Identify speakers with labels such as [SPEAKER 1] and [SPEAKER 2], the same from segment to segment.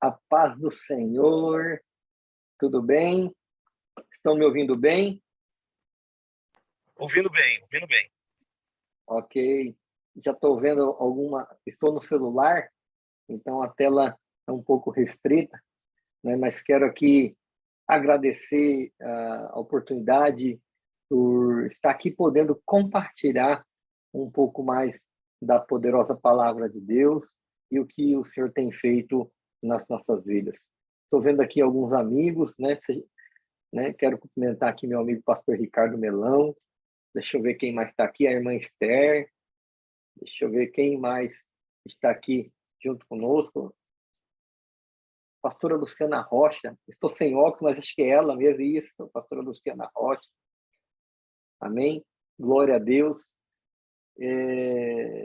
[SPEAKER 1] A paz do Senhor. Tudo bem? Estão me ouvindo bem?
[SPEAKER 2] Ouvindo bem, ouvindo bem.
[SPEAKER 1] Ok. Já estou vendo alguma... Estou no celular, então a tela é um pouco restrita, né? Mas quero aqui agradecer a oportunidade por estar aqui podendo compartilhar um pouco mais da poderosa palavra de Deus e o que o Senhor tem feito nas nossas vidas. Estou vendo aqui alguns amigos, né? Quero cumprimentar aqui meu amigo pastor Ricardo Melão. Deixa eu ver quem mais está aqui, a irmã Esther. Deixa eu ver quem mais está aqui junto conosco. Pastora Luciana Rocha. Estou sem óculos, mas acho que é ela mesmo, isso. Pastora Luciana Rocha. Amém? Glória a Deus.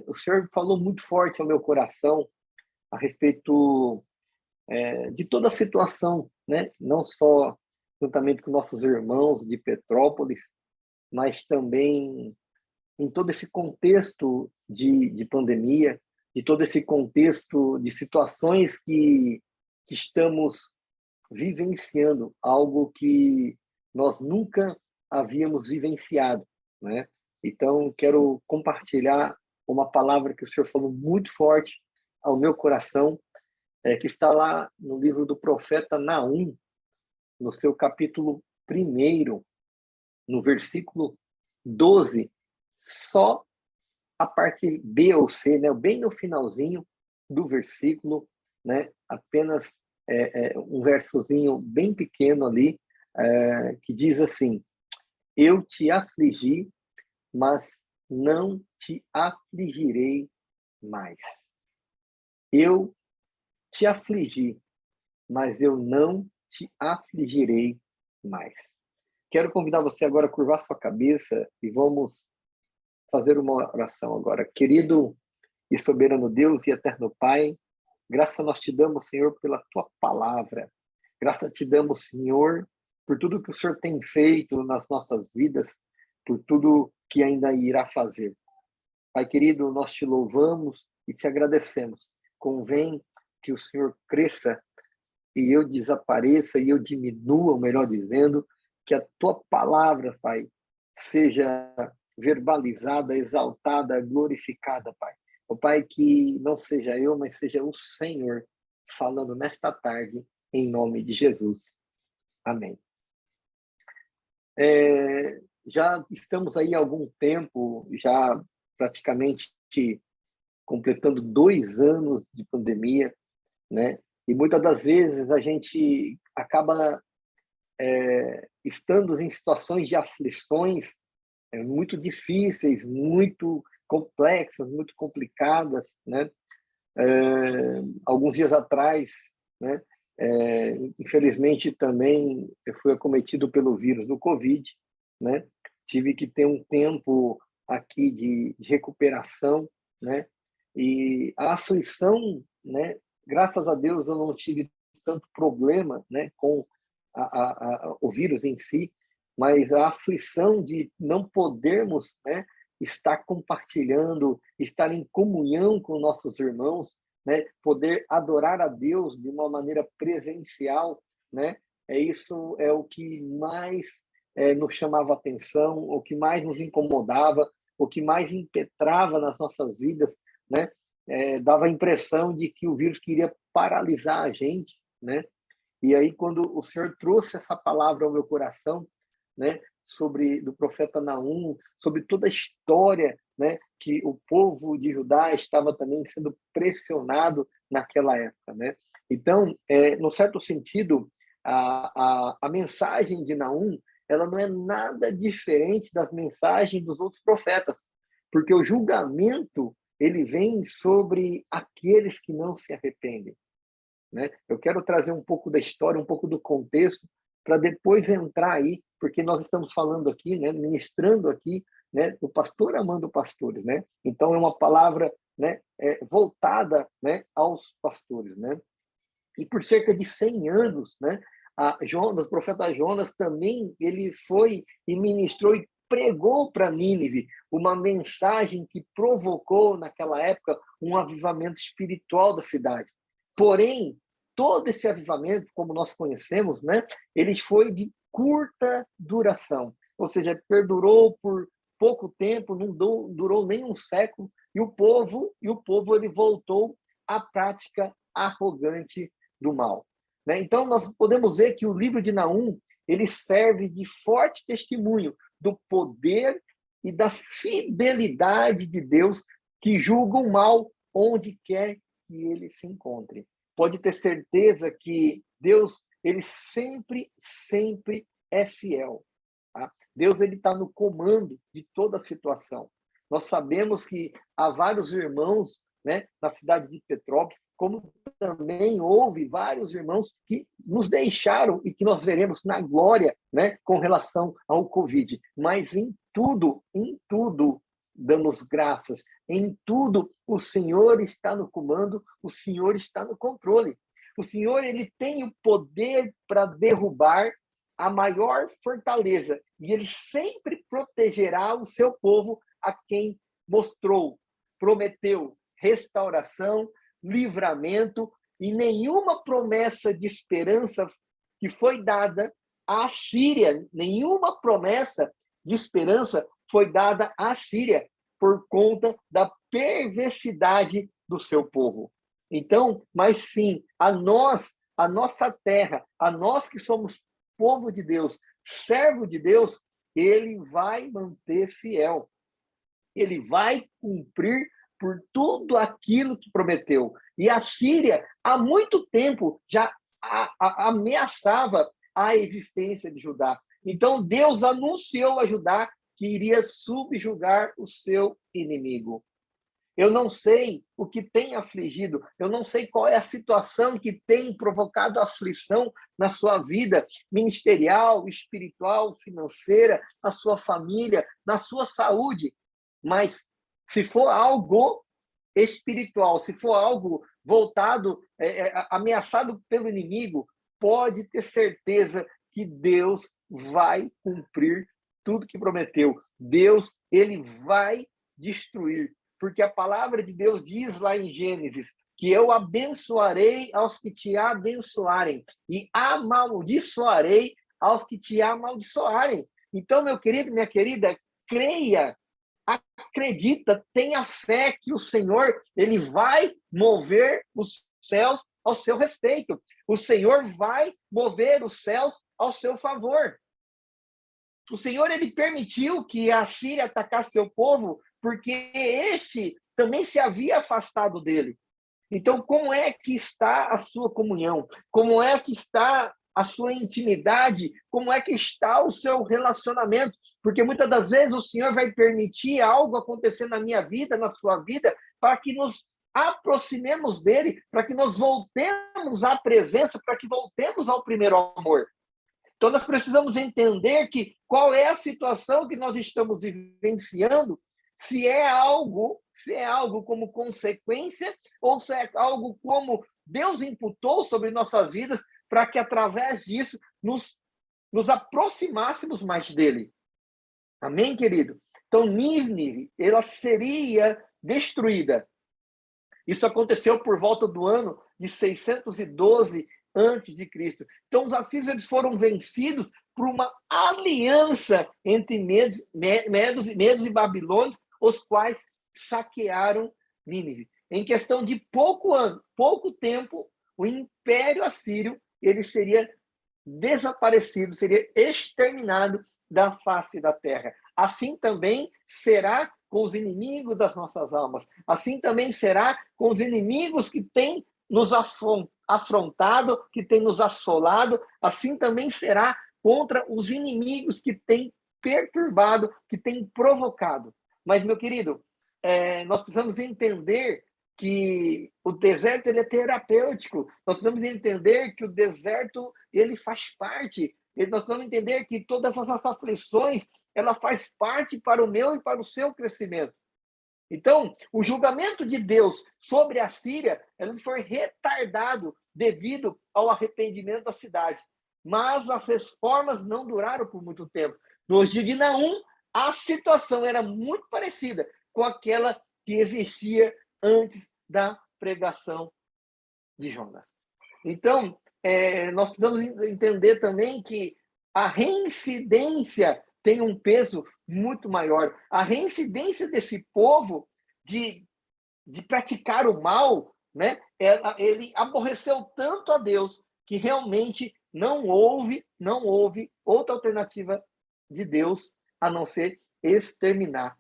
[SPEAKER 1] O Senhor falou muito forte ao meu coração a respeito de toda a situação, né? Não só juntamente com nossos irmãos de Petrópolis, mas também em todo esse contexto de pandemia, de todo esse contexto de situações que estamos vivenciando, algo que nós nunca havíamos vivenciado, né? Então, quero compartilhar uma palavra que o Senhor falou muito forte ao meu coração, que está lá no livro do profeta Naum, no seu capítulo 1, no versículo 12, só a parte B ou C, né? Bem no finalzinho do versículo, né? Apenas um versozinho bem pequeno ali, que diz assim: eu te afligi, mas não te afligirei mais. Eu te afligi, mas eu não te afligirei mais. Quero convidar você agora a curvar sua cabeça e vamos fazer uma oração agora. Querido e soberano Deus e eterno Pai, graça nós te damos, Senhor, pela tua palavra. Graça te damos, Senhor, por tudo que o Senhor tem feito nas nossas vidas, por tudo que ainda irá fazer. Pai querido, nós te louvamos e te agradecemos. Convém que o Senhor cresça e eu desapareça e eu diminua, melhor dizendo, que a tua palavra, Pai, seja verbalizada, exaltada, glorificada, Pai. O Pai, que não seja eu, mas seja o Senhor falando nesta tarde, em nome de Jesus. Amém. Já estamos aí há algum tempo, já praticamente completando 2 anos de pandemia, né? E muitas das vezes a gente acaba estando em situações de aflições muito difíceis, muito complexas, muito complicadas, né? Alguns dias atrás, né? Infelizmente também eu fui acometido pelo vírus do Covid, né? Tive que ter um tempo aqui de recuperação, né? E a aflição, né? Graças a Deus eu não tive tanto problema, né? Com o vírus em si, mas a aflição de não podermos, né? Estar compartilhando, estar em comunhão com nossos irmãos, né? Poder adorar a Deus de uma maneira presencial, né? Isso é o que mais nos chamava atenção, o que mais nos incomodava, o que mais impetrava nas nossas vidas, né? Dava a impressão de que o vírus queria paralisar a gente, né? E aí, quando o Senhor trouxe essa palavra ao meu coração, né, do profeta Naum, sobre toda a história, né, que o povo de Judá estava também sendo pressionado naquela época, né? Então, no certo sentido, a mensagem de Naum, ela não é nada diferente das mensagens dos outros profetas, porque o julgamento ele vem sobre aqueles que não se arrependem, né? Eu quero trazer um pouco da história, um pouco do contexto, para depois entrar aí, porque nós estamos falando aqui, né, ministrando aqui, né, do pastor amando pastores, né? Então é uma palavra, né, voltada, né, aos pastores, né? E por cerca de 100 anos, né, o profeta Jonas também ele foi e ministrou e pregou para Nínive uma mensagem que provocou naquela época um avivamento espiritual da cidade. Porém, todo esse avivamento, como nós conhecemos, né, ele foi de curta duração, ou seja, perdurou por pouco tempo, não durou nem um século, e o povo ele voltou à prática arrogante do mal. Né? Então, nós podemos ver que o livro de Naum ele serve de forte testemunho do poder e da fidelidade de Deus que julga o mal onde quer que ele se encontre. Pode ter certeza que Deus ele sempre é fiel. Tá? Deus ele está no comando de toda a situação. Nós sabemos que há vários irmãos, né, na cidade de Petrópolis, como também houve vários irmãos que nos deixaram e que nós veremos na glória, né, com relação ao Covid. Mas em tudo, damos graças. Em tudo, o Senhor está no comando, o Senhor está no controle. O Senhor ele tem o poder para derrubar a maior fortaleza, e ele sempre protegerá o seu povo a quem mostrou, prometeu restauração, livramento, e nenhuma promessa de esperança que foi dada à Síria, nenhuma promessa de esperança foi dada à Síria por conta da perversidade do seu povo. Então, mas sim, a nossa terra, a nós que somos povo de Deus, servo de Deus, ele vai manter fiel. Ele vai cumprir por tudo aquilo que prometeu. E a Síria, há muito tempo, já ameaçava a existência de Judá. Então, Deus anunciou a Judá que iria subjugar o seu inimigo. Eu não sei o que tem afligido, eu não sei qual é a situação que tem provocado aflição na sua vida ministerial, espiritual, financeira, na sua família, na sua saúde. Mas se for algo espiritual, se for algo voltado, ameaçado pelo inimigo, pode ter certeza que Deus vai cumprir tudo que prometeu. Deus, ele vai destruir. Porque a palavra de Deus diz lá em Gênesis que eu abençoarei aos que te abençoarem e amaldiçoarei aos que te amaldiçoarem. Então, meu querido, minha querida, creia, acredita, tenha fé que o Senhor ele vai mover os céus ao seu respeito. O Senhor vai mover os céus ao seu favor. O Senhor ele permitiu que a Síria atacasse seu povo porque este também se havia afastado dele. Então, como é que está a sua comunhão? Como é que está a sua intimidade? Como é que está o seu relacionamento? Porque muitas das vezes o Senhor vai permitir algo acontecer na minha vida, na sua vida, para que nos aproximemos dele, para que nós voltemos à presença, para que voltemos ao primeiro amor. Então, nós precisamos entender que qual é a situação que nós estamos vivenciando, se é algo como consequência ou se é algo como Deus imputou sobre nossas vidas para que, através disso, nos aproximássemos mais dele. Amém, querido? Então, Nínive, ela seria destruída. Isso aconteceu por volta do ano de 612 antes de Cristo. Então, os assírios eles foram vencidos por uma aliança entre medos e babilônios, os quais saquearam Nínive. Em questão de pouco tempo, o Império Assírio ele seria desaparecido, seria exterminado da face da terra. Assim também será com os inimigos das nossas almas. Assim também será com os inimigos que têm nos afrontado, que têm nos assolado. Assim também será contra os inimigos que têm perturbado, que têm provocado. Mas, meu querido, nós precisamos entender que o deserto ele é terapêutico. Nós precisamos entender que o deserto ele faz parte. Nós precisamos entender que todas as nossas aflições ela faz parte para o meu e para o seu crescimento. Então, o julgamento de Deus sobre a Síria ele foi retardado devido ao arrependimento da cidade. Mas as reformas não duraram por muito tempo. Nos dias de Naum, a situação era muito parecida com aquela que existia antes da pregação de Jonas. Então, nós precisamos entender também que a reincidência tem um peso muito maior. A reincidência desse povo de praticar o mal, né? Ele aborreceu tanto a Deus que realmente não houve outra alternativa de Deus a não ser exterminar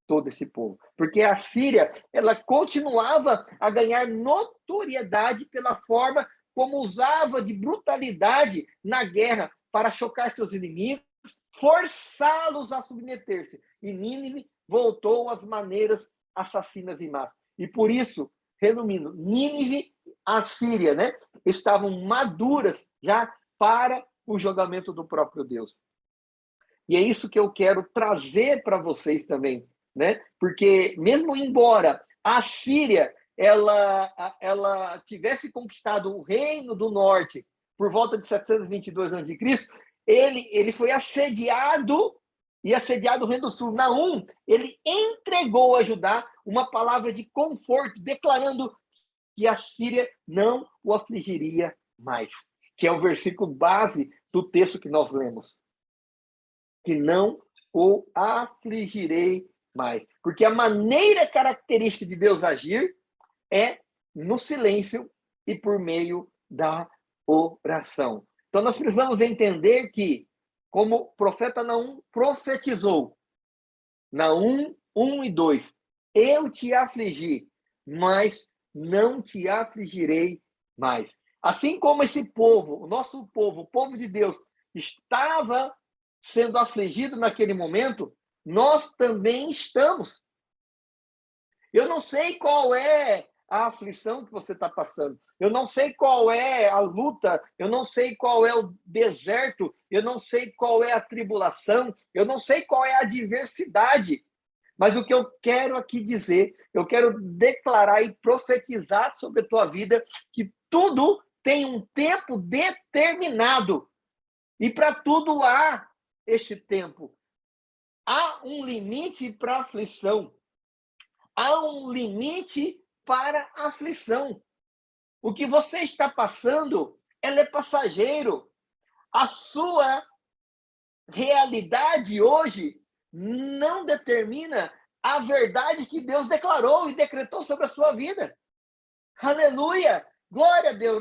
[SPEAKER 1] todo esse povo. Porque a Síria, ela continuava a ganhar notoriedade pela forma como usava de brutalidade na guerra para chocar seus inimigos, forçá-los a submeter-se. E Nínive voltou às maneiras assassinas e más. E por isso, resumindo, Nínive, a Síria, né, estavam maduras já para o julgamento do próprio Deus. E é isso que eu quero trazer para vocês também, né? Porque mesmo embora a Síria ela tivesse conquistado o reino do norte por volta de 722 a.C., ele foi assediado o reino do sul. Naum, ele entregou a Judá uma palavra de conforto, declarando que a Síria não o afligiria mais, que é o versículo base do texto que nós lemos. Que não o afligirei mais. Porque a maneira característica de Deus agir é no silêncio e por meio da oração. Então, nós precisamos entender que, como o profeta Naum profetizou, Naum 1 e 2, eu te afligi, mas não te afligirei mais. Assim como esse povo, o nosso povo, o povo de Deus, estava sendo afligido naquele momento, nós também estamos. Eu não sei qual é a aflição que você está passando. Eu não sei qual é a luta, eu não sei qual é o deserto, eu não sei qual é a tribulação, eu não sei qual é a adversidade. Mas o que eu quero aqui dizer, eu quero declarar e profetizar sobre a tua vida que tudo tem um tempo determinado. E para tudo há este tempo. Há um limite para a aflição. Há um limite para a aflição. O que você está passando, ela é passageiro. A sua realidade hoje não determina a verdade que Deus declarou e decretou sobre a sua vida. Aleluia! Glória a Deus!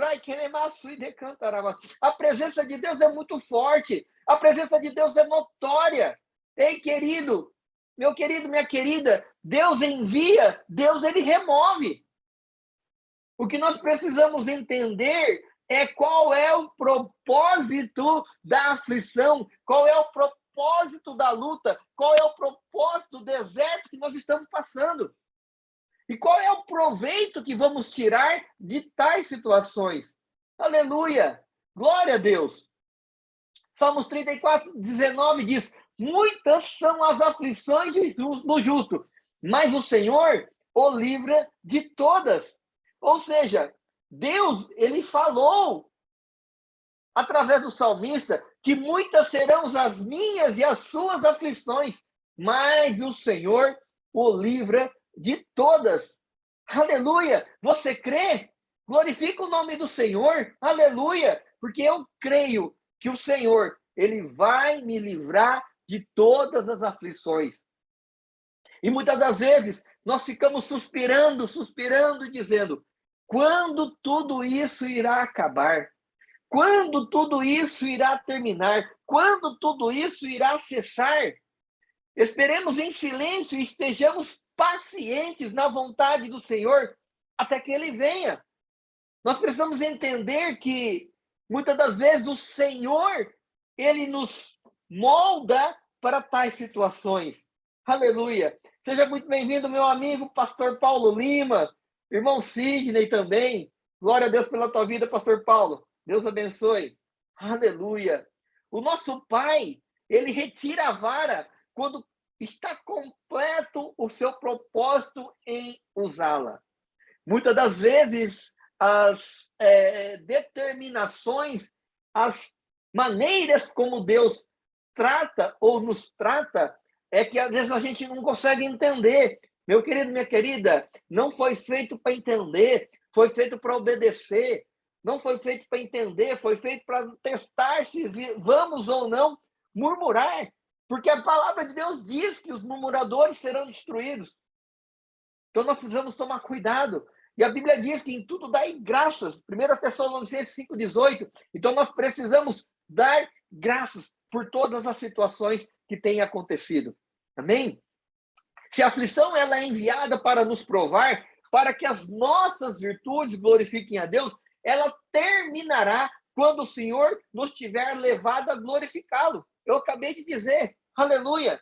[SPEAKER 1] A presença de Deus é muito forte. A presença de Deus é notória. Ei, querido, meu querido, minha querida, Deus envia, Deus ele remove. O que nós precisamos entender é qual é o propósito da aflição, qual é o propósito da luta, qual é o propósito do deserto que nós estamos passando. E qual é o proveito que vamos tirar de tais situações? Aleluia! Glória a Deus! Salmos 34, 19 diz: muitas são as aflições do justo, mas o Senhor o livra de todas. Ou seja, Deus, ele falou através do salmista que muitas serão as minhas e as suas aflições, mas o Senhor o livra de todas. Aleluia! Você crê? Glorifica o nome do Senhor. Aleluia! Porque eu creio que o Senhor, ele vai me livrar de todas as aflições. E muitas das vezes nós ficamos suspirando, dizendo: quando tudo isso irá acabar? Quando tudo isso irá terminar? Quando tudo isso irá cessar? Esperemos em silêncio e estejamos pacientes na vontade do Senhor até que ele venha. Nós precisamos entender que muitas das vezes o Senhor, ele nos molda para tais situações. Aleluia. Seja muito bem-vindo, meu amigo pastor Paulo Lima, irmão Sidney também. Glória a Deus pela tua vida, pastor Paulo. Deus abençoe. Aleluia. O nosso Pai, ele retira a vara quando está completo o seu propósito em usá-la. Muitas das vezes, as determinações, as maneiras como Deus trata ou nos trata, é que às vezes a gente não consegue entender. Meu querido, minha querida, não foi feito para entender, foi feito para obedecer. não foi feito para entender, foi feito para testar se vamos ou não murmurar. Porque a palavra de Deus diz que os murmuradores serão destruídos. Então nós precisamos tomar cuidado. E a Bíblia diz que em tudo dai graças. 1 Tessalonicenses 5,18. Então nós precisamos dar graças por todas as situações que têm acontecido. Amém? Se a aflição ela é enviada para nos provar, para que as nossas virtudes glorifiquem a Deus, ela terminará quando o Senhor nos tiver levado a glorificá-lo. Eu acabei de dizer, aleluia.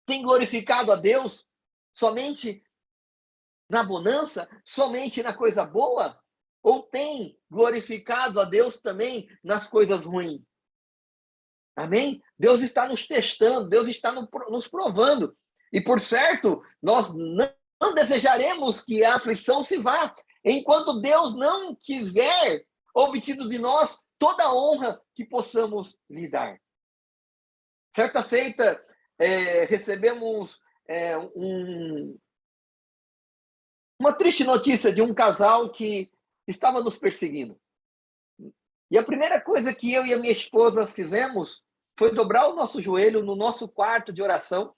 [SPEAKER 1] Tem glorificado a Deus somente na bonança, somente na coisa boa? Ou tem glorificado a Deus também nas coisas ruins? Amém? Deus está nos testando, Deus está nos provando. E, por certo, nós não desejaremos que a aflição se vá, enquanto Deus não tiver obtido de nós toda a honra que possamos lhe dar. Certa feita, recebemos uma triste notícia de um casal que estava nos perseguindo. E a primeira coisa que eu e a minha esposa fizemos foi dobrar o nosso joelho no nosso quarto de oração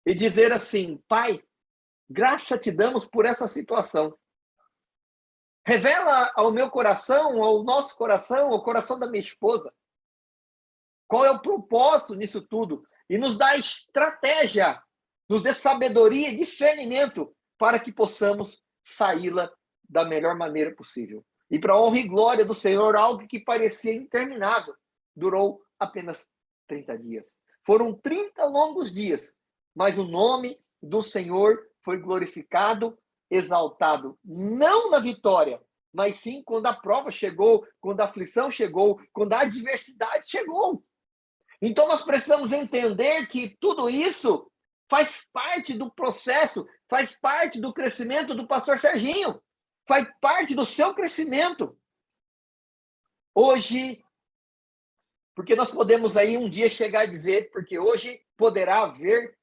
[SPEAKER 1] e dizer assim: Pai, graça te damos por essa situação. Revela ao meu coração, ao nosso coração, ao coração da minha esposa, qual é o propósito nisso tudo. E nos dá estratégia, nos dê sabedoria e discernimento para que possamos saí-la da melhor maneira possível. E para a honra e glória do Senhor, algo que parecia interminável, durou apenas 30 dias. Foram 30 longos dias, mas o nome do Senhor foi glorificado, exaltado, não na vitória, mas sim quando a prova chegou, quando a aflição chegou, quando a adversidade chegou. Então nós precisamos entender que tudo isso faz parte do processo, faz parte do crescimento do pastor Serginho, faz parte do seu crescimento. Hoje, porque nós podemos aí um dia chegar a dizer, porque hoje poderá haver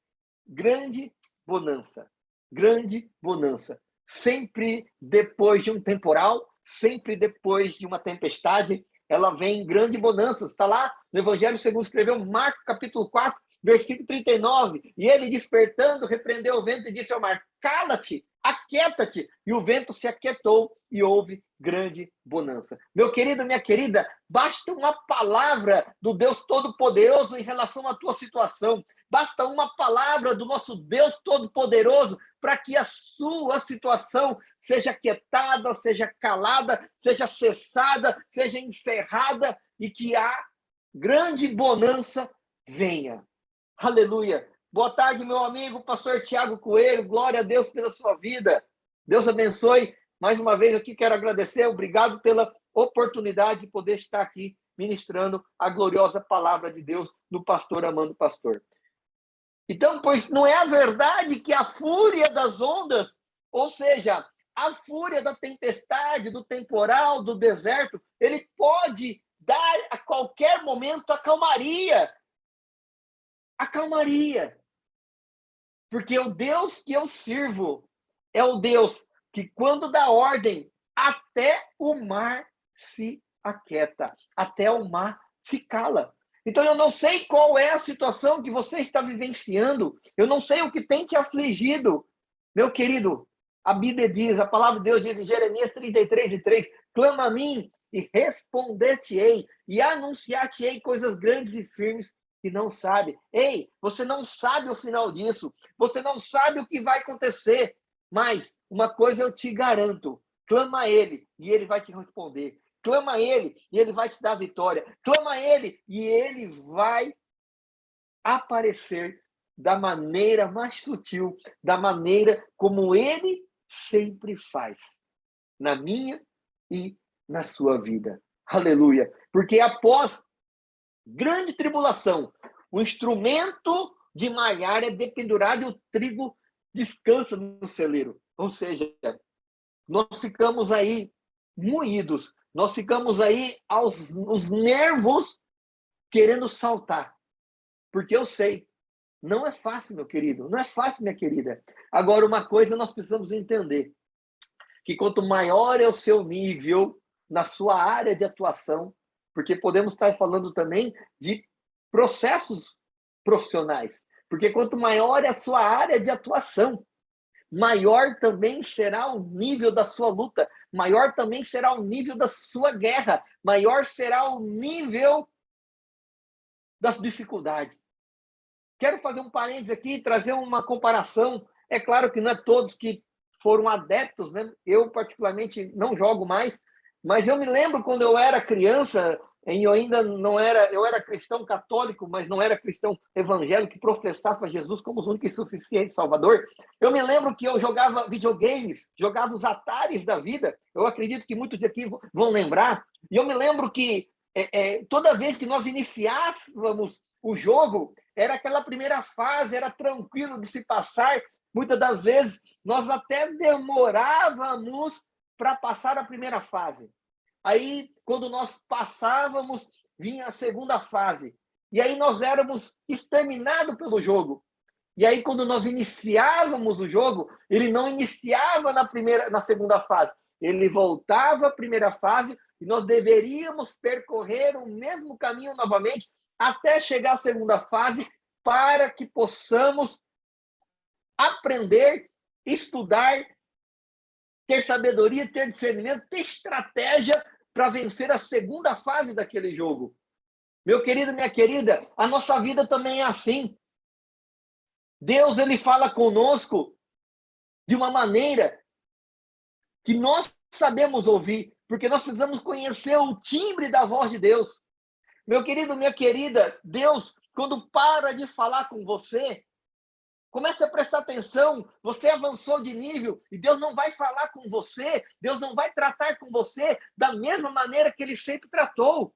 [SPEAKER 1] grande bonança. Grande bonança. Sempre depois de um temporal, sempre depois de uma tempestade, ela vem em grande bonança. Está lá no Evangelho segundo escreveu Marcos, capítulo 4, versículo 39. E ele, despertando, repreendeu o vento e disse ao mar: cala-te, aquieta-te. E o vento se aquietou e houve grande bonança. Meu querido, minha querida, basta uma palavra do Deus Todo-Poderoso em relação à tua situação. Basta uma palavra do nosso Deus Todo-Poderoso para que a sua situação seja quietada, seja calada, seja cessada, seja encerrada e que a grande bonança venha. Aleluia. Boa tarde, meu amigo, pastor Tiago Coelho. Glória a Deus pela sua vida. Deus abençoe. Mais uma vez aqui quero agradecer. Obrigado pela oportunidade de poder estar aqui ministrando a gloriosa palavra de Deus no Pastor Amando Pastor. Então, pois não é a verdade que a fúria das ondas, ou seja, a fúria da tempestade, do temporal, do deserto, ele pode dar a qualquer momento a calmaria. A calmaria. Porque o Deus que eu sirvo é o Deus que, quando dá ordem, até o mar se aquieta, até o mar se cala. Então, eu não sei qual é a situação que você está vivenciando, eu não sei o que tem te afligido. Meu querido, a Bíblia diz, a palavra de Deus diz em Jeremias 33:3, clama a mim e responder-te-ei, e anunciar-te-ei coisas grandes e firmes que não sabe. Ei, você não sabe o final disso, você não sabe o que vai acontecer, mas uma coisa eu te garanto, clama a Ele e Ele vai te responder. Clama a Ele e Ele vai te dar vitória. Clama a Ele e Ele vai aparecer da maneira mais sutil, da maneira como Ele sempre faz, na minha e na sua vida. Aleluia. Porque após grande tribulação, o instrumento de malhar é dependurado e o trigo descansa no celeiro. Ou seja, nós ficamos aí moídos, nós ficamos aí os nervos querendo saltar. Porque eu sei, não é fácil, meu querido, não é fácil, minha querida. Agora, uma coisa nós precisamos entender. que quanto maior é o seu nível na sua área de atuação, porque podemos estar falando também de processos profissionais, porque quanto maior é a sua área de atuação, maior também será o nível da sua luta, maior também será o nível da sua guerra, maior será o nível das dificuldades. Quero fazer um parênteses aqui, trazer uma comparação. É claro que não é todos que foram adeptos, né? Eu, particularmente, não jogo mais, mas eu me lembro quando eu era criança, e eu ainda não era, eu era cristão católico, mas não era cristão evangélico, que professava Jesus como o único e suficiente Salvador. Eu me lembro que eu jogava videogames, jogava os Ataris da vida, eu acredito que muitos aqui vão lembrar, e eu me lembro que toda vez que nós iniciávamos o jogo, era aquela primeira fase, era tranquilo de se passar, muitas das vezes nós até demorávamos para passar a primeira fase. Aí, quando nós passávamos, vinha a segunda fase. E aí nós éramos exterminados pelo jogo. E aí, quando nós iniciávamos o jogo, ele não iniciava na segunda fase. Ele voltava à primeira fase e nós deveríamos percorrer o mesmo caminho novamente até chegar à segunda fase para que possamos aprender, estudar, ter sabedoria, ter discernimento, ter estratégia para vencer a segunda fase daquele jogo. Meu querido, minha querida, a nossa vida também é assim. Deus, ele fala conosco de uma maneira que nós sabemos ouvir, porque nós precisamos conhecer o timbre da voz de Deus. Meu querido, minha querida, Deus, quando para de falar com você, comece a prestar atenção, você avançou de nível e Deus não vai falar com você, Deus não vai tratar com você da mesma maneira que Ele sempre tratou.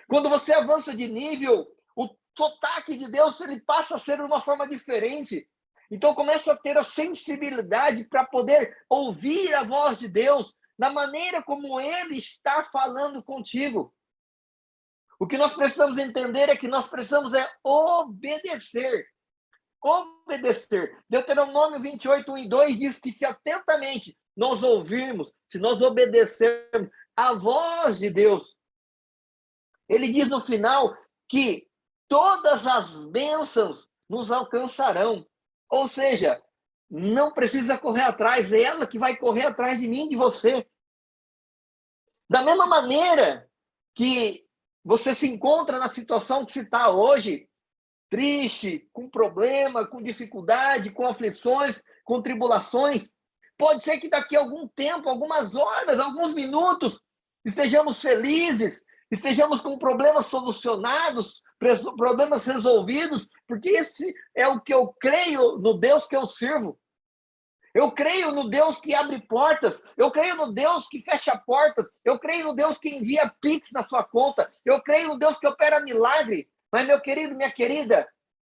[SPEAKER 1] Quando você avança de nível, o sotaque de Deus ele passa a ser de uma forma diferente. Então começa a ter a sensibilidade para poder ouvir a voz de Deus na maneira como Ele está falando contigo. O que nós precisamos entender é que nós precisamos obedecer. Obedecer. Deuteronômio 28, 1 e 2 diz que se atentamente nós ouvirmos, se nós obedecermos a voz de Deus, ele diz no final que todas as bênçãos nos alcançarão. Ou seja, não precisa correr atrás, é ela que vai correr atrás de mim e de você. Da mesma maneira que você se encontra na situação que se está hoje, triste, com problema, com dificuldade, com aflições, com tribulações, pode ser que daqui a algum tempo, algumas horas, alguns minutos, estejamos felizes, estejamos com problemas solucionados, problemas resolvidos, porque esse é o que eu creio no Deus que eu sirvo. Eu creio no Deus que abre portas, eu creio no Deus que fecha portas, eu creio no Deus que envia Pix na sua conta, eu creio no Deus que opera milagre. Mas, meu querido, minha querida,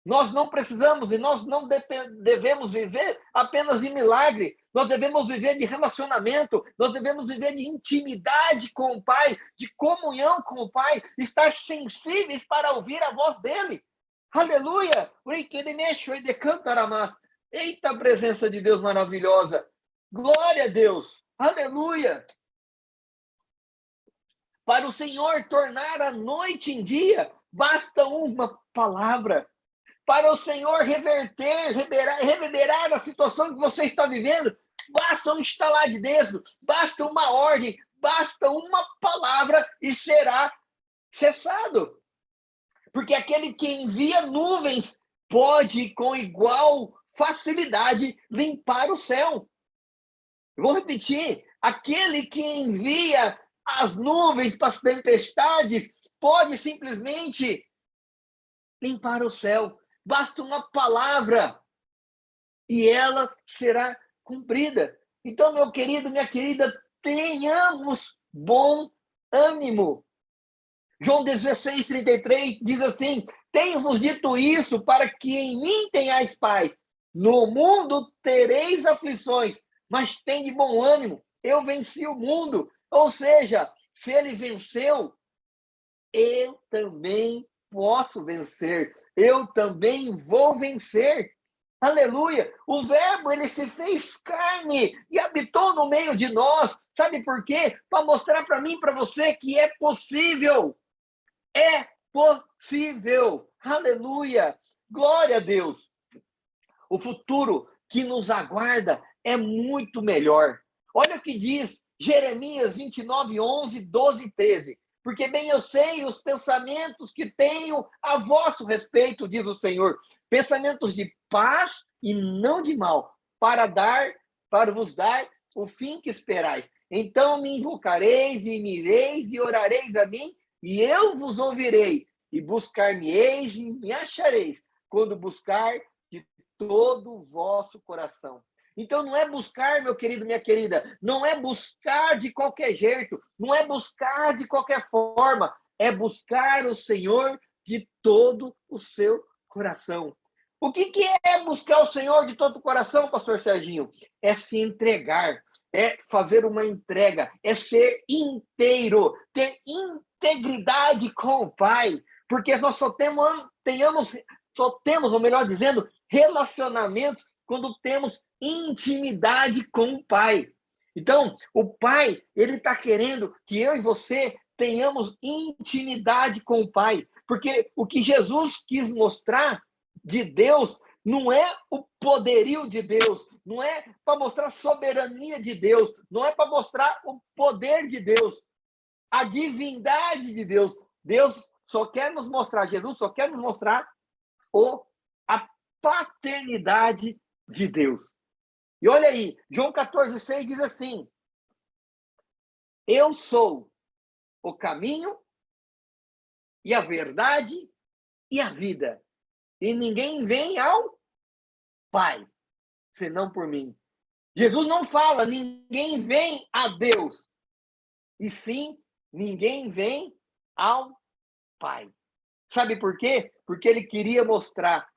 [SPEAKER 1] nós não precisamos e nós não devemos viver apenas de milagre. Nós devemos viver de relacionamento, nós devemos viver de intimidade com o Pai, de comunhão com o Pai, estar sensíveis para ouvir a voz dele. Aleluia! Eita, a presença de Deus maravilhosa! Glória a Deus! Aleluia! Para o Senhor tornar a noite em dia, basta uma palavra. Para o Senhor reverberar a situação que você está vivendo, basta um estalar de dedo, basta uma ordem, basta uma palavra e será cessado. Porque aquele que envia nuvens pode, com igual facilidade, limpar o céu. Vou repetir, aquele que envia as nuvens para as tempestades pode simplesmente limpar o céu. Basta uma palavra e ela será cumprida. Então, meu querido, minha querida, tenhamos bom ânimo. João 16, 33 diz assim: tenho-vos dito isso para que em mim tenhais paz. No mundo tereis aflições, mas tende bom ânimo. Eu venci o mundo. Ou seja, se ele venceu, eu também posso vencer. Eu também vou vencer. Aleluia! O Verbo, ele se fez carne e habitou no meio de nós. Sabe por quê? Para mostrar para mim, para você, que é possível. É possível. Aleluia! Glória a Deus. O futuro que nos aguarda é muito melhor. Olha o que diz Jeremias 29, 11, 12 e 13. Porque bem eu sei os pensamentos que tenho a vosso respeito, diz o Senhor. Pensamentos de paz e não de mal, para vos dar o fim que esperais. Então me invocareis e me ireis e orareis a mim, e eu vos ouvirei. E buscar-me-eis e me achareis, quando buscar de todo o vosso coração. Então, não é buscar, meu querido, minha querida, não é buscar de qualquer jeito, não é buscar de qualquer forma, é buscar o Senhor de todo o seu coração. O que é buscar o Senhor de todo o coração, pastor Serginho? É se entregar, é fazer uma entrega, é ser inteiro, ter integridade com o Pai, porque nós só temos, ou melhor dizendo, relacionamentos quando temos intimidade com o Pai. Então, o Pai, ele está querendo que eu e você tenhamos intimidade com o Pai, porque o que Jesus quis mostrar de Deus não é o poderio de Deus, não é para mostrar a soberania de Deus, não é para mostrar o poder de Deus, a divindade de Deus. Deus só quer nos mostrar, Jesus só quer nos mostrar a paternidade de Deus. E olha aí, João 14,6 diz assim: eu sou o caminho e a verdade e a vida. E ninguém vem ao Pai, senão por mim. Jesus não fala, ninguém vem a Deus. E sim, ninguém vem ao Pai. Sabe por quê? Porque ele queria mostrar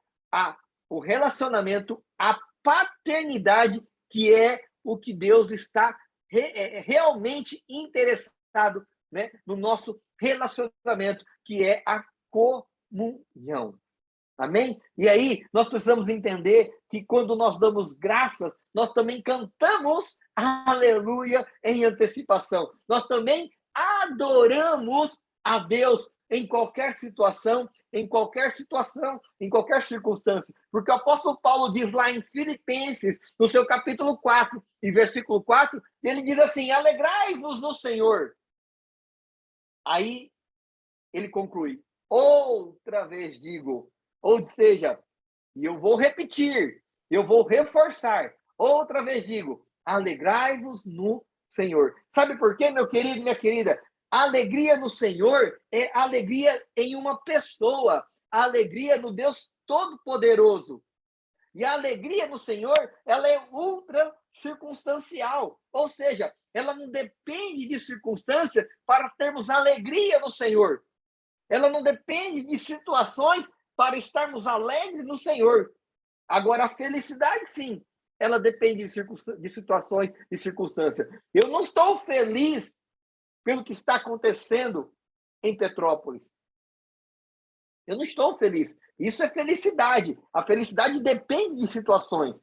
[SPEAKER 1] o relacionamento, a paternidade, que é o que Deus está realmente interessado, né, no nosso relacionamento, que é a comunhão. Amém? E aí, nós precisamos entender que quando nós damos graças, nós também cantamos aleluia em antecipação. Nós também adoramos a Deus em qualquer situação, em qualquer situação, em qualquer circunstância. Porque o apóstolo Paulo diz lá em Filipenses, no seu capítulo 4, e versículo 4, ele diz assim: alegrai-vos no Senhor. Aí ele conclui: outra vez digo, ou seja, e eu vou repetir, eu vou reforçar, outra vez digo, alegrai-vos no Senhor. Sabe por quê, meu querido, minha querida? A alegria no Senhor é alegria em uma pessoa, a alegria no Deus Todo-Poderoso. E a alegria no Senhor, ela é ultra circunstancial, ou seja, ela não depende de circunstância para termos alegria no Senhor. Ela não depende de situações para estarmos alegres no Senhor. Agora, a felicidade, sim, ela depende de situações e circunstâncias. Eu não estou feliz pelo que está acontecendo em Petrópolis. Eu não estou feliz. Isso é felicidade. A felicidade depende de situações.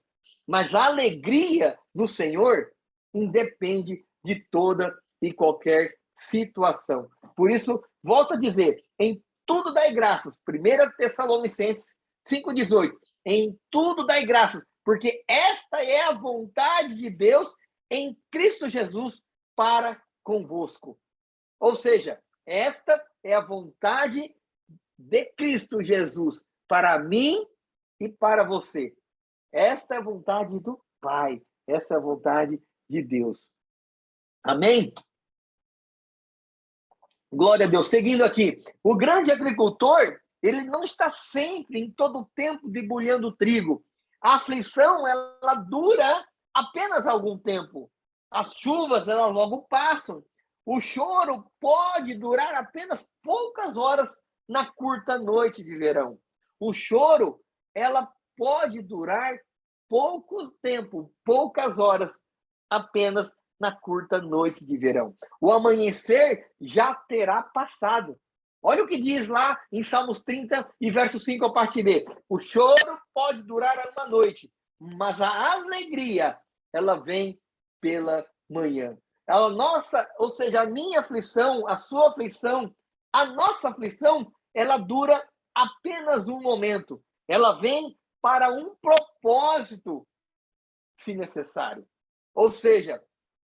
[SPEAKER 1] Mas a alegria no Senhor independe de toda e qualquer situação. Por isso, volto a dizer, em tudo dai graças. 1 Tessalonicenses 5,18. Em tudo dai graças, porque esta é a vontade de Deus em Cristo Jesus para convosco. Ou seja, esta é a vontade de Cristo Jesus para mim e para você. Esta é a vontade do Pai. Essa é a vontade de Deus. Amém? Glória a Deus. Seguindo aqui. O grande agricultor, ele não está sempre, em todo o tempo, debulhando trigo. A aflição, ela dura apenas algum tempo. As chuvas, elas logo passam. O choro pode durar apenas poucas horas na curta noite de verão. O choro, ela pode durar pouco tempo, poucas horas, apenas na curta noite de verão. O amanhecer já terá passado. Olha o que diz lá em Salmos 30 e verso 5 a parte B. O choro pode durar uma noite, mas a alegria, ela vem pela manhã. A nossa, ou seja, a minha aflição, a sua aflição, a nossa aflição, ela dura apenas um momento. Ela vem para um propósito, se necessário. Ou seja,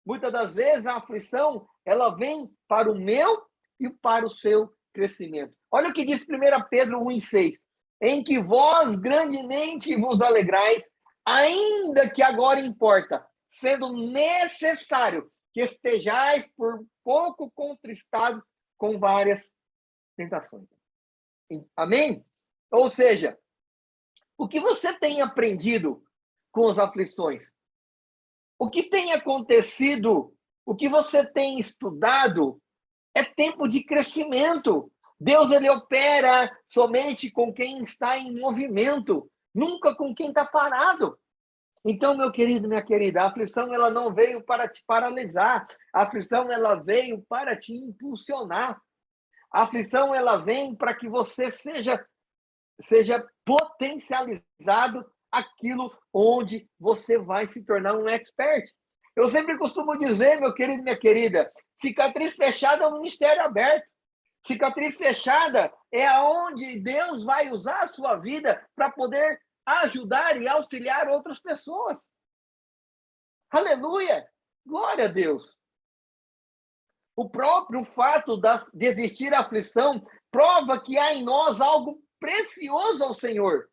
[SPEAKER 1] muitas das vezes a aflição, ela vem para o meu e para o seu crescimento. Olha o que diz 1 Pedro 1,6. Em que vós grandemente vos alegrais, ainda que agora importa, sendo necessário que estejais por pouco contristados com várias tentações. Amém? Ou seja, o que você tem aprendido com as aflições? O que tem acontecido, o que você tem estudado, é tempo de crescimento. Deus, ele opera somente com quem está em movimento, nunca com quem está parado. Então, meu querido, minha querida, a aflição, ela não veio para te paralisar. A aflição, ela veio para te impulsionar. A aflição, ela vem para que você seja potencializado aquilo onde você vai se tornar um expert. Eu sempre costumo dizer, meu querido, minha querida, cicatriz fechada é um ministério aberto. Cicatriz fechada é aonde Deus vai usar a sua vida para poder ajudar e auxiliar outras pessoas. Aleluia! Glória a Deus! O próprio fato de existir aflição prova que há em nós algo precioso ao Senhor.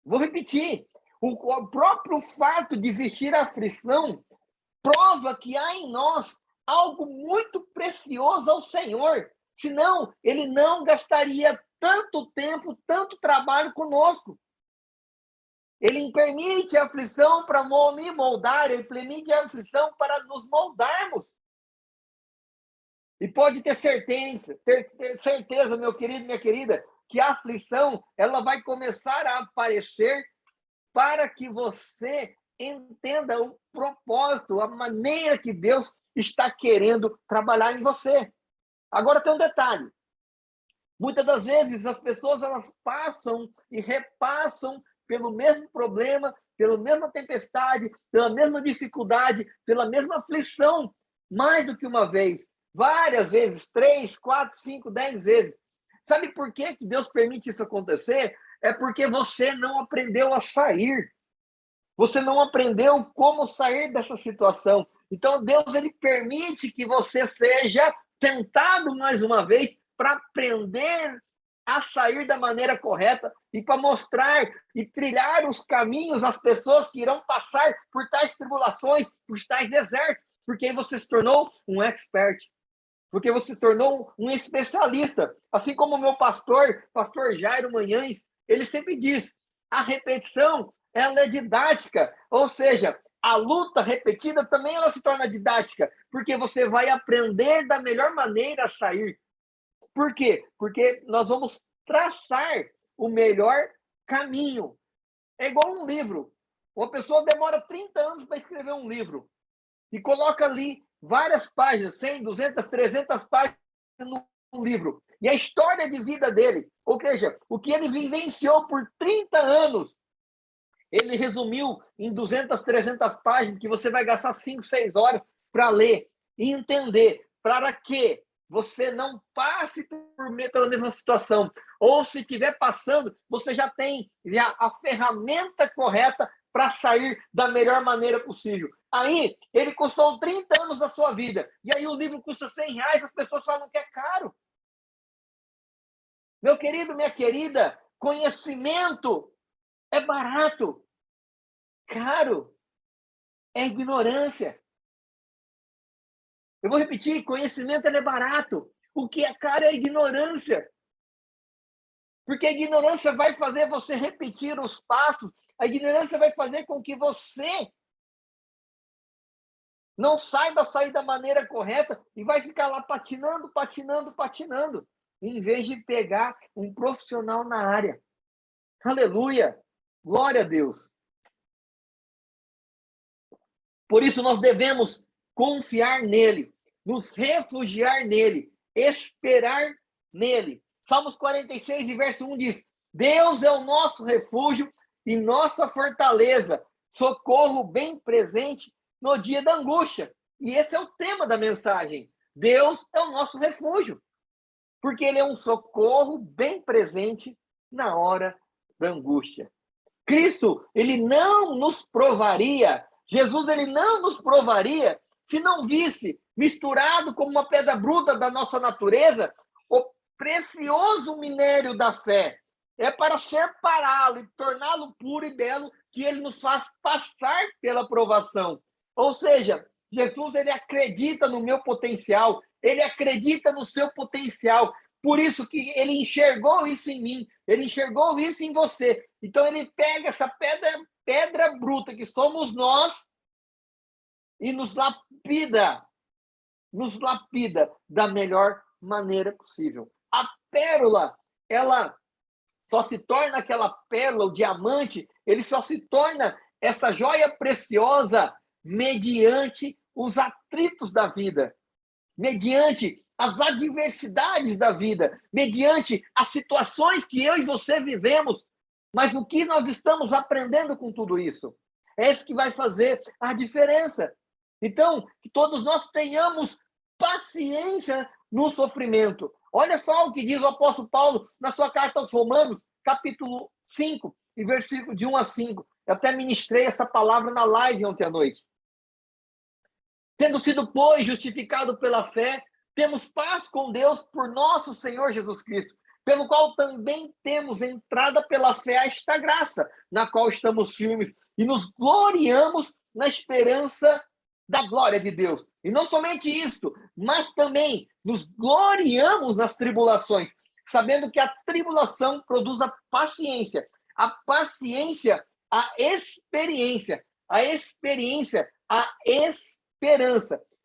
[SPEAKER 1] Vou repetir. O próprio fato de existir aflição prova que há em nós algo muito precioso ao Senhor. Senão, ele não gastaria tanto tempo, tanto trabalho conosco. Ele permite a aflição para me moldar, ele permite a aflição para nos moldarmos. E pode ter certeza, meu querido, minha querida, que a aflição, ela vai começar a aparecer para que você entenda o propósito, a maneira que Deus está querendo trabalhar em você. Agora tem um detalhe. Muitas das vezes as pessoas, elas passam e repassam pelo mesmo problema, pela mesma tempestade, pela mesma dificuldade, pela mesma aflição, mais do que uma vez, várias vezes, 3, 4, 5, 10 vezes. Sabe por que Deus permite isso acontecer? É porque você não aprendeu a sair. Você não aprendeu como sair dessa situação. Então, Deus, ele permite que você seja tentado mais uma vez para aprender a sair da maneira correta e para mostrar e trilhar os caminhos às pessoas que irão passar por tais tribulações, por tais desertos, porque aí você se tornou um expert, porque você se tornou um especialista. Assim como o meu pastor Jairo Manhães, ele sempre diz, a repetição, ela é didática, ou seja, a luta repetida também ela se torna didática, porque você vai aprender da melhor maneira a sair. Por quê? Porque nós vamos traçar o melhor caminho. É igual um livro. Uma pessoa demora 30 anos para escrever um livro e coloca ali várias páginas, 100, 200, 300 páginas no livro. E a história de vida dele, ou seja, o que ele vivenciou por 30 anos, ele resumiu em 200, 300 páginas, que você vai gastar 5, 6 horas para ler e entender para que você não passe pela mesma situação. Ou se estiver passando, você já tem a ferramenta correta para sair da melhor maneira possível. Aí, ele custou 30 anos da sua vida. E aí o livro custa R$100, as pessoas falam que é caro. Meu querido, minha querida, conhecimento é barato. Caro é ignorância. Eu vou repetir, conhecimento é barato. O que é caro é ignorância. Porque a ignorância vai fazer você repetir os passos. A ignorância vai fazer com que você não saiba sair da maneira correta e vai ficar lá patinando, em vez de pegar um profissional na área. Aleluia! Glória a Deus! Por isso nós devemos confiar nele, nos refugiar nele, esperar nele. Salmos 46, e verso 1 diz: Deus é o nosso refúgio e nossa fortaleza, socorro bem presente no dia da angústia. E esse é o tema da mensagem. Deus é o nosso refúgio, porque ele é um socorro bem presente na hora da angústia. Cristo, ele não nos provaria, Jesus, ele não nos provaria se não visse, misturado como uma pedra bruta da nossa natureza, o precioso minério da fé. É para separá-lo e torná-lo puro e belo que ele nos faz passar pela provação. Ou seja, Jesus, ele acredita no meu potencial, ele acredita no seu potencial. Por isso que ele enxergou isso em mim, ele enxergou isso em você. Então ele pega essa pedra bruta que somos nós e nos lapida da melhor maneira possível. A pérola, ela só se torna aquela pérola, o diamante, ele só se torna essa joia preciosa mediante os atritos da vida, mediante as adversidades da vida, mediante as situações que eu e você vivemos. Mas o que nós estamos aprendendo com tudo isso? É isso que vai fazer a diferença. Então, que todos nós tenhamos paciência no sofrimento. Olha só o que diz o apóstolo Paulo na sua carta aos Romanos, capítulo 5, e versículo de 1 a 5. Eu até ministrei essa palavra na live ontem à noite. Tendo sido, pois, justificado pela fé, temos paz com Deus por nosso Senhor Jesus Cristo, pelo qual também temos entrada pela fé a esta graça, na qual estamos firmes e nos gloriamos na esperança da glória de Deus. E não somente isto, mas também nos gloriamos nas tribulações, sabendo que a tribulação produz a paciência, a experiência, a esperança.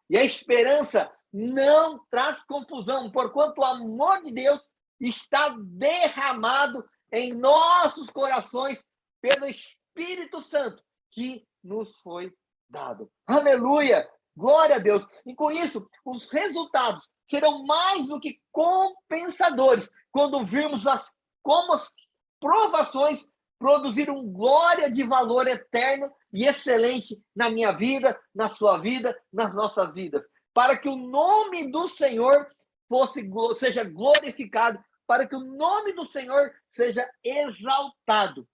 [SPEAKER 1] E a esperança não traz confusão, porquanto o amor de Deus está derramado em nossos corações pelo Espírito Santo que nos foi dado. Aleluia! Glória a Deus! E com isso, os resultados serão mais do que compensadores quando virmos como as provações produziram glória de valor eterno e excelente na minha vida, na sua vida, nas nossas vidas. Para que o nome do Senhor seja glorificado, para que o nome do Senhor seja exaltado.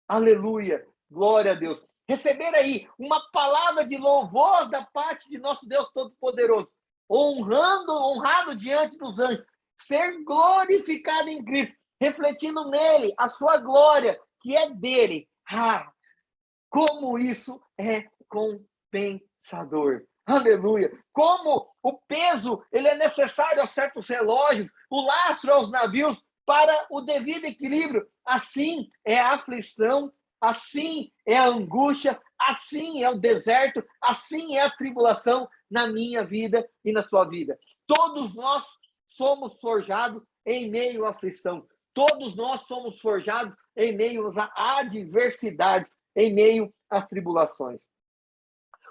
[SPEAKER 1] Aleluia! Glória a Deus! Receber aí uma palavra de louvor da parte de nosso Deus Todo-Poderoso, honrado diante dos anjos, ser glorificado em Cristo, refletindo nele a sua glória, que é dele. Como isso é compensador. Aleluia. Como o peso ele é necessário a certos relógios, o lastro aos navios para o devido equilíbrio. Assim é a aflição, assim é a angústia, assim é o deserto, assim é a tribulação na minha vida e na sua vida. Todos nós somos forjados em meio à aflição. Todos nós somos forjados em meio à adversidade, em meio às tribulações.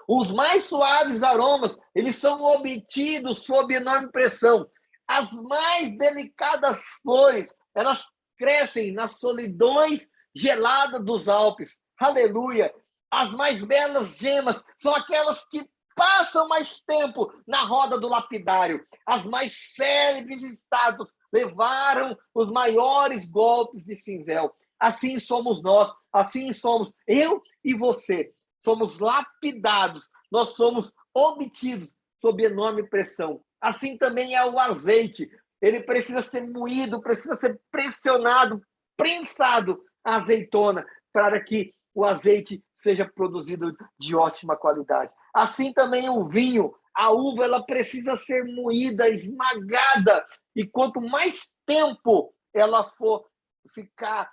[SPEAKER 1] Os mais suaves aromas, eles são obtidos sob enorme pressão. As mais delicadas flores, elas crescem nas solidões geladas dos Alpes. Aleluia! As mais belas gemas são aquelas que passam mais tempo na roda do lapidário. As mais célebres estátuas levaram os maiores golpes de cinzel. Assim somos nós, assim somos eu e você. Somos lapidados, nós somos obtidos sob enorme pressão. Assim também é o azeite. Ele precisa ser moído, precisa ser pressionado, prensado a azeitona, para que o azeite seja produzido de ótima qualidade. Assim também o vinho, a uva, ela precisa ser moída, esmagada, e quanto mais tempo ela for ficar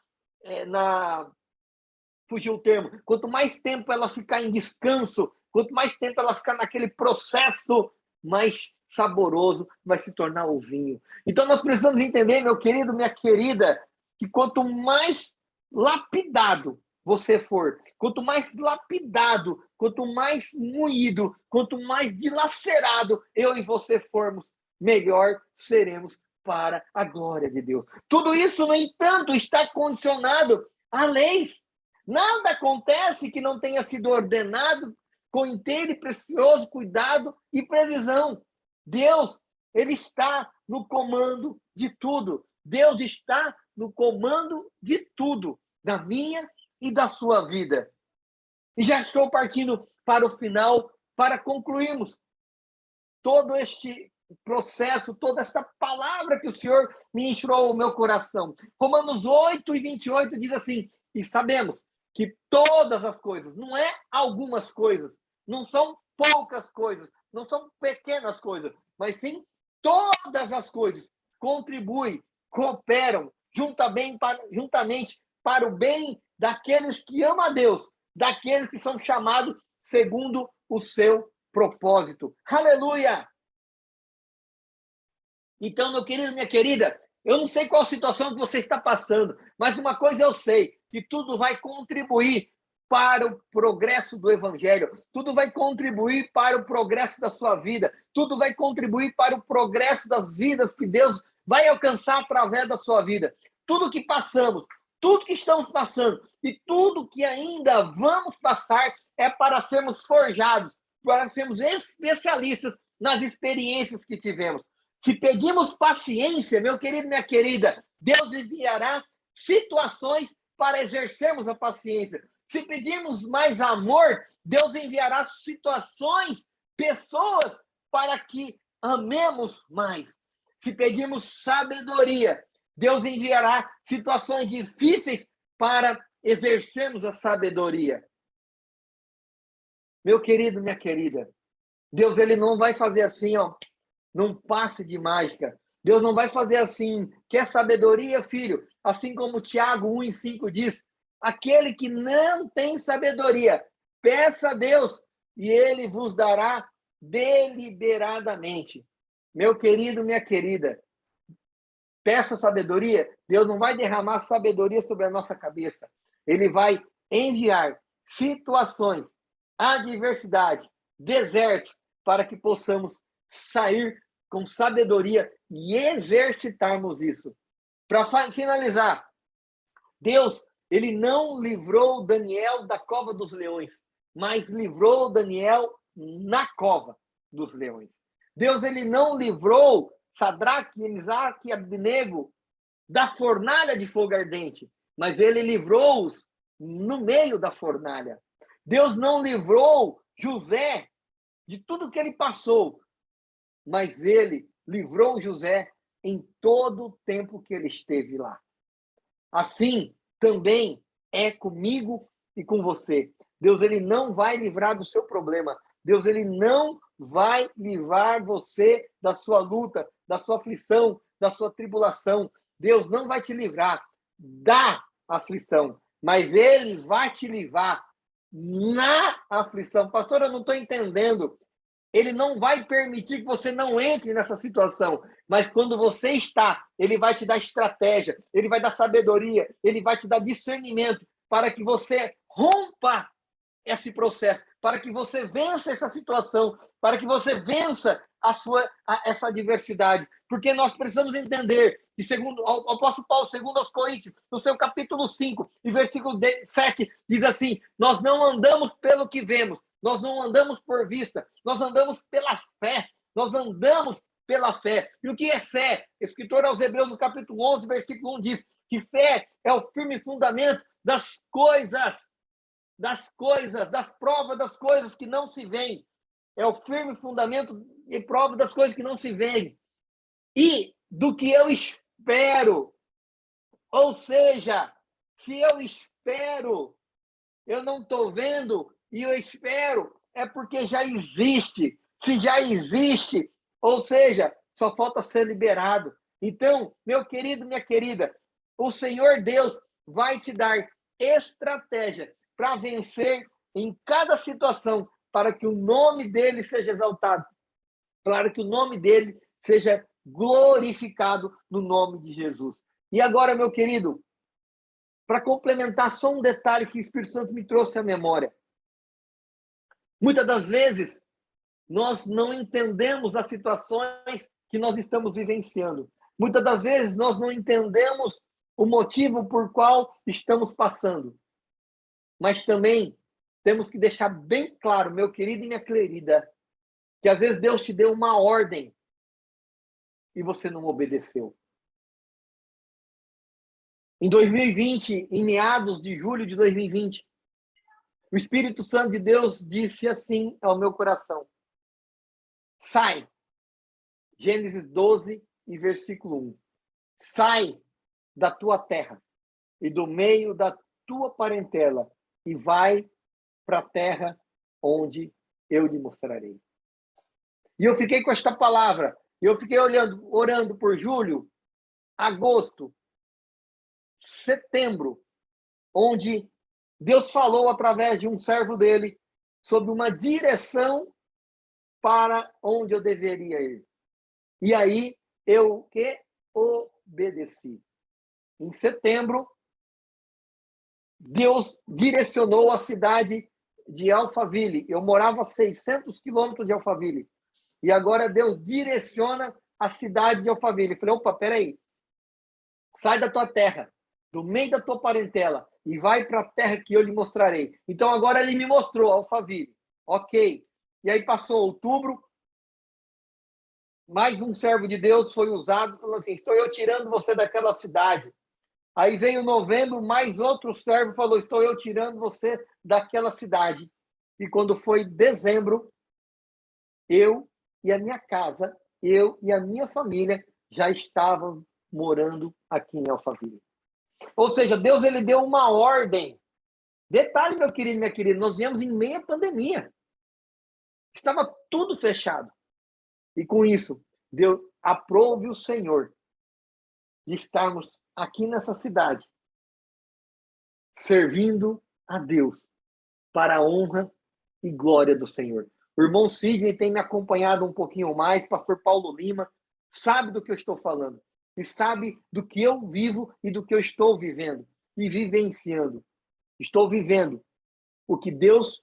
[SPEAKER 1] fugiu o termo, quanto mais tempo ela ficar em descanso, quanto mais tempo ela ficar naquele processo, mais saboroso vai se tornar o vinho. Então nós precisamos entender, meu querido, minha querida, que quanto mais lapidado você for, quanto mais lapidado, quanto mais moído, quanto mais dilacerado eu e você formos, melhor seremos para a glória de Deus. Tudo isso, no entanto, está condicionado a leis. Nada acontece que não tenha sido ordenado com inteiro e precioso cuidado e previsão. Deus, ele está no comando de tudo. Deus está no comando de tudo, da minha e da sua vida. E já estou partindo para o final, para concluirmos todo este processo, toda esta palavra que o Senhor ministrou ao meu coração. Romanos 8:28 diz assim: e sabemos que todas as coisas, não é algumas coisas, não são poucas coisas, não são pequenas coisas, mas sim todas as coisas contribuem, cooperam juntamente para o bem daqueles que amam a Deus, daqueles que são chamados segundo o seu propósito. Aleluia! Então, meu querido, minha querida, eu não sei qual situação que você está passando, mas uma coisa eu sei, que tudo vai contribuir para o progresso do Evangelho, tudo vai contribuir para o progresso da sua vida, tudo vai contribuir para o progresso das vidas que Deus vai alcançar através da sua vida. Tudo que passamos, tudo que estamos passando e tudo que ainda vamos passar é para sermos forjados, para sermos especialistas nas experiências que tivemos. Se pedimos paciência, meu querido, minha querida, Deus enviará situações para exercermos a paciência. Se pedirmos mais amor, Deus enviará situações, pessoas, para que amemos mais. Se pedirmos sabedoria, Deus enviará situações difíceis para exercermos a sabedoria. Meu querido, minha querida, Deus, ele não vai fazer assim, ó, num passe de mágica. Deus não vai fazer assim. Quer sabedoria, filho? Assim como Tiago 1:5 diz, aquele que não tem sabedoria, peça a Deus e ele vos dará deliberadamente. Meu querido, minha querida, peça sabedoria, Deus não vai derramar sabedoria sobre a nossa cabeça. Ele vai enviar situações, adversidades, desertos, para que possamos sair com sabedoria e exercitarmos isso. Para finalizar, Deus, ele não livrou Daniel da cova dos leões, mas livrou Daniel na cova dos leões. Deus, ele não livrou Sadraque, Mesaque e Abdenego da fornalha de fogo ardente, mas ele livrou-os no meio da fornalha. Deus não livrou José de tudo que ele passou, mas ele livrou José em todo o tempo que ele esteve lá. Assim também é comigo e com você. Deus, ele não vai livrar do seu problema. Deus, ele não vai livrar você da sua luta, da sua aflição, da sua tribulação. Deus não vai te livrar da aflição, mas ele vai te livrar na aflição. Pastor, eu não estou entendendo. Ele não vai permitir que você não entre nessa situação. Mas quando você está, ele vai te dar estratégia, ele vai dar sabedoria, ele vai te dar discernimento para que você rompa esse processo, para que você vença essa situação, para que você vença essa adversidade. Porque nós precisamos entender, e segundo o apóstolo Paulo, segundo aos Coríntios, no seu capítulo 5, e versículo 7, diz assim, nós não andamos pelo que vemos, nós não andamos por vista, nós andamos pela fé, nós andamos pela fé. E o que é fé? O escritor aos Hebreus, no capítulo 11, versículo 1, diz que fé é o firme fundamento das coisas, das provas das coisas que não se veem. É o firme fundamento e prova das coisas que não se veem. E do que eu espero. Ou seja, se eu espero, eu não estou vendo, e eu espero, é porque já existe. Se já existe, ou seja, só falta ser liberado. Então, meu querido, minha querida, o Senhor Deus vai te dar estratégia para vencer em cada situação, para que o nome dele seja exaltado, para que o nome dele seja glorificado no nome de Jesus. E agora, meu querido, para complementar só um detalhe que o Espírito Santo me trouxe à memória. Muitas das vezes, nós não entendemos as situações que nós estamos vivenciando. Muitas das vezes nós não entendemos o motivo por qual estamos passando. Mas também temos que deixar bem claro, meu querido e minha querida, que às vezes Deus te deu uma ordem e você não obedeceu. Em 2020, em meados de julho de 2020, o Espírito Santo de Deus disse assim ao meu coração: sai. Gênesis 12 e versículo 1. Sai da tua terra e do meio da tua parentela e vai para a terra onde eu lhe mostrarei. E eu fiquei com esta palavra, e eu fiquei orando por julho, agosto, setembro, onde Deus falou através de um servo dele sobre uma direção para onde eu deveria ir. E aí eu obedeci. Em setembro, Deus direcionou a cidade de Alphaville. Eu morava a 600 quilômetros de Alphaville. E agora Deus direciona a cidade de Alphaville. Eu falei, opa, peraí. Sai da tua terra, do meio da tua parentela, e vai para a terra que eu lhe mostrarei. Então agora ele me mostrou Alphaville. Ok. E aí passou outubro, mais um servo de Deus foi usado, falou assim, estou eu tirando você daquela cidade. Aí veio novembro, mais outro servo falou, estou eu tirando você daquela cidade. E quando foi dezembro, eu e a minha casa, eu e a minha família já estavam morando aqui em Alphaville. Ou seja, Deus ele deu uma ordem. Detalhe, meu querido e minha querida, nós viemos em meia pandemia. Estava tudo fechado. E com isso, Deus aprove o Senhor de estarmos aqui nessa cidade, servindo a Deus para a honra e glória do Senhor. O irmão Sidney tem me acompanhado um pouquinho mais, pastor Paulo Lima, sabe do que eu estou falando, e sabe do que eu vivo e do que eu estou vivendo e vivenciando. Estou vivendo o que Deus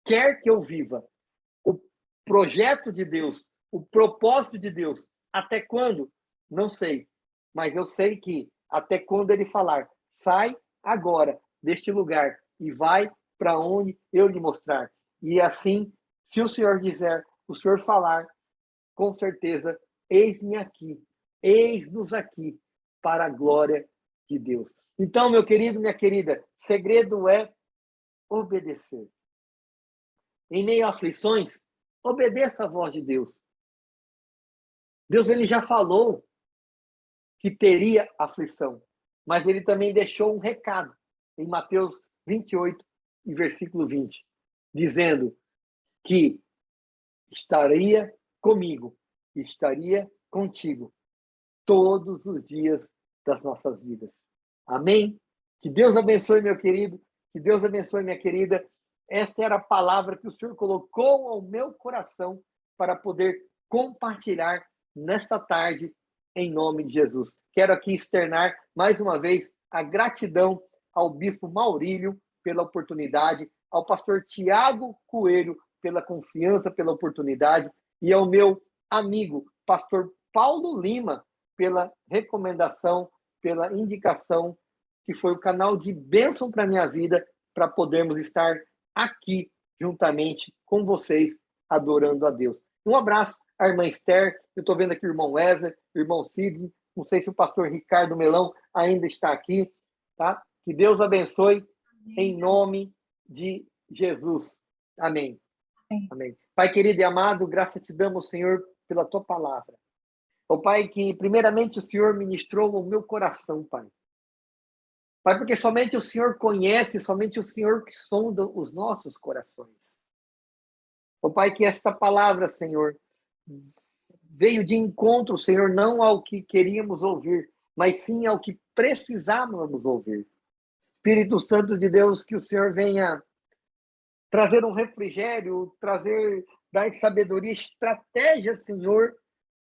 [SPEAKER 1] quer que eu viva, o projeto de Deus, o propósito de Deus. Até quando? Não sei. Mas eu sei que até quando ele falar, sai agora deste lugar e vai para onde eu lhe mostrar. E assim, se o Senhor quiser, o Senhor falar, com certeza, eis-me aqui, eis-nos aqui, para a glória de Deus. Então, meu querido, minha querida, segredo é obedecer. Em meio a aflições, obedeça a voz de Deus. Deus ele já falou que teria aflição, mas ele também deixou um recado em Mateus 28 e versículo 20, dizendo que estaria comigo, estaria contigo todos os dias das nossas vidas. Amém? Que Deus abençoe, meu querido, que Deus abençoe, minha querida. Esta era a palavra que o Senhor colocou ao meu coração para poder compartilhar nesta tarde, em nome de Jesus. Quero aqui externar, mais uma vez, a gratidão ao bispo Maurílio pela oportunidade, ao pastor Tiago Coelho pela confiança, pela oportunidade, e ao meu amigo, pastor Paulo Lima, pela recomendação, pela indicação, que foi o canal de bênção para a minha vida, para podermos estar aqui, juntamente com vocês, adorando a Deus. Um abraço à irmã Esther, eu estou vendo aqui o irmão Wesley, o irmão Sidney, não sei se o pastor Ricardo Melão ainda está aqui, tá? Que Deus abençoe, em nome de Jesus. Amém. Amém. Pai querido e amado, graça te damos, Senhor, pela tua palavra. Ó Pai, que primeiramente o Senhor ministrou o meu coração, Pai. Pai, porque somente o Senhor conhece, somente o Senhor que sonda os nossos corações. Ó Pai, que esta palavra, Senhor, veio de encontro, Senhor, não ao que queríamos ouvir, mas sim ao que precisávamos ouvir. Espírito Santo de Deus, que o Senhor venha trazer um refrigério, dar sabedoria, estratégia, Senhor,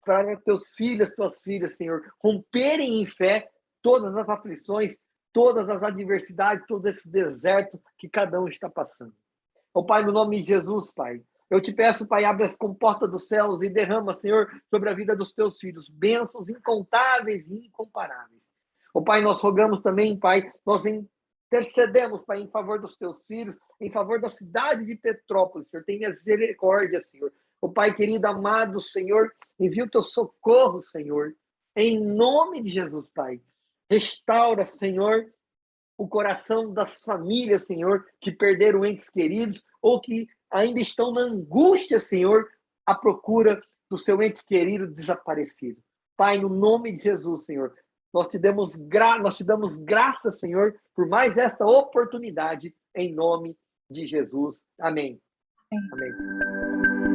[SPEAKER 1] para teus filhos, tuas filhas, Senhor, romperem em fé todas as aflições, todas as adversidades, todo esse deserto que cada um está passando. Ó Pai, no nome de Jesus, Pai, Eu te peço, Pai, abre as comportas dos céus e derrama, Senhor, sobre a vida dos teus filhos, bênçãos incontáveis e incomparáveis. Ó Pai, nós rogamos também, Pai, nós intercedemos, Pai, em favor dos teus filhos, em favor da cidade de Petrópolis, Senhor, tem misericórdia, Senhor. Ó Pai querido, amado, Senhor, envia o teu socorro, Senhor, em nome de Jesus, Pai. Restaura, Senhor, o coração das famílias, Senhor, que perderam entes queridos ou que ainda estão na angústia, Senhor, à procura do seu ente querido desaparecido. Pai, no nome de Jesus, Senhor, nós te damos graça, Senhor, por mais esta oportunidade, em nome de Jesus. Amém. Amém.